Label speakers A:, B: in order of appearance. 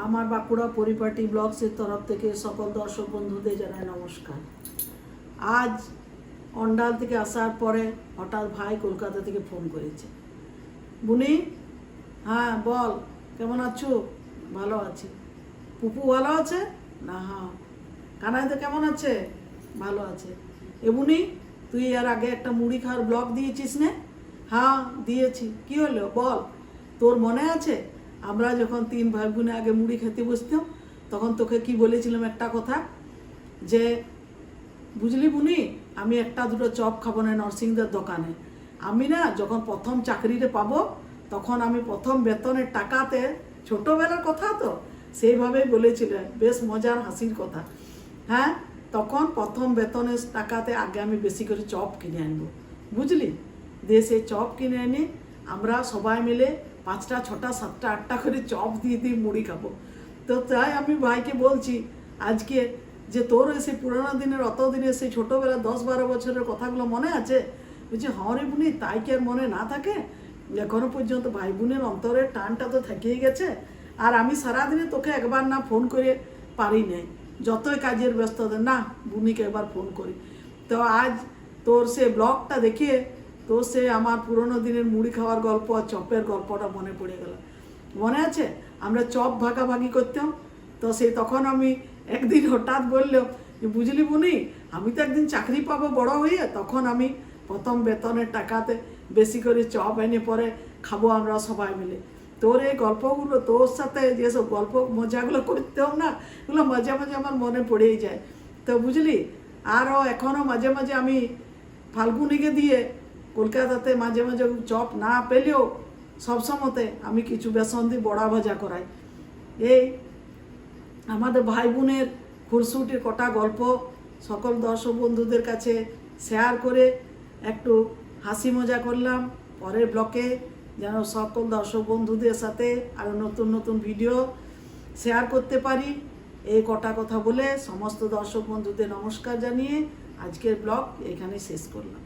A: আমার বাঁকুড়া পরিপাটি ব্লগসের তরফ থেকে সকল দর্শক বন্ধুদের জানাই নমস্কার। আজ অন্ডাল থেকে আসার পরে হঠাৎ ভাই কলকাতা থেকে ফোন করেছে। বুনি, হ্যাঁ বল, কেমন আছো? ভালো আছি। পুপু ভালো আছে না? হ্যাঁ। কানাইতে কেমন আছে? ভালো আছে। এ বুনি, তুই এর আগে একটা মুড়ি খাওয়ার ব্লগ দিয়েছিস না? হ্যাঁ দিয়েছি। কি হলো বল, তোর মনে আছে আমরা যখন 3 ভাই বোনে আগে মুড়ি খেতে বসতাম তখন তোকে কি বলেছিলাম একটা কথা, যে বুঝলি বুনি, আমি একটা দুটো চপ খাবো না নরসিংদের দোকানে। আমি না যখন প্রথম চাকরিতে পাবো তখন আমি প্রথম বেতনের টাকাতে, ছোটোবেলার কথা তো সেইভাবেই বলেছিল, বেশ মজার হাসির কথা। হ্যাঁ, তখন প্রথম বেতনের টাকাতে আগে আমি বেশি করে চপ কিনে আনবো, বুঝলি? দিয়ে সেই চপ কিনে এনে আমরা সবাই মিলে 5টা 6টা 7টা 8টা করে চপ দিয়ে দিয়ে মুড়ি খাবো। তো তাই আমি ভাইকে বলছি আজকে যে তোর সেই পুরোনো দিনের অত দিনের সেই ছোটোবেলা 10-12 বছরের কথাগুলো মনে আছে? বলছি হ্যাঁ রে বুনি, তাই কি আর মনে না থাকে? এখনো পর্যন্ত ভাই বোনের অন্তরের টানটা তো থেকেই গেছে। আর আমি সারাদিনে তোকে একবার না ফোন করে পারি নাই, যতই কাজের ব্যস্ততা, না বুনিকে একবার ফোন করি। তো আজ তোর সে ব্লগটা দেখে তোর সে আমার পুরোনো দিনের মুড়ি খাওয়ার গল্প আর চপের গল্পটা মনে পড়ে গেল। মনে আছে আমরা চপ ভাগাভাগি করতাম? তো সেই তখন আমি একদিন হঠাৎ বললাম যে বুঝলি বুনি, আমি তো একদিন চাকরি পাবো বড় হয়ে, তখন আমি প্রথম বেতনের টাকাতে বেশি করে চপ এনে পরে খাবো আমরা সবাই মিলে। তোর এই গল্পগুলো, তোর সাথে যেসব গল্প মজাগুলো করতেও না, এগুলো মাঝে মাঝে আমার মনে পড়েই যায়। তো বুঝলি, আরও এখনও মাঝে মাঝে আমি ফাল্গুনিকে দিয়ে কলকাতাতে মাঝে মাঝে চপ না পেলেও সবসময়তে আমি কিছু বেসন দিয়ে বড়া ভাজা করাই। এই আমাদের ভাই বোনের খুরসুটির কটা গল্প সকল দর্শক বন্ধুদের কাছে শেয়ার করে একটু হাসি মজা করলাম। পরের ব্লকে যেন সকল দর্শক বন্ধুদের সাথে আরও নতুন নতুন ভিডিও শেয়ার করতে পারি, এই কটা কথা বলে সমস্ত দর্শক বন্ধুদের নমস্কার জানিয়ে আজকের ব্লগ এখানে শেষ করলাম।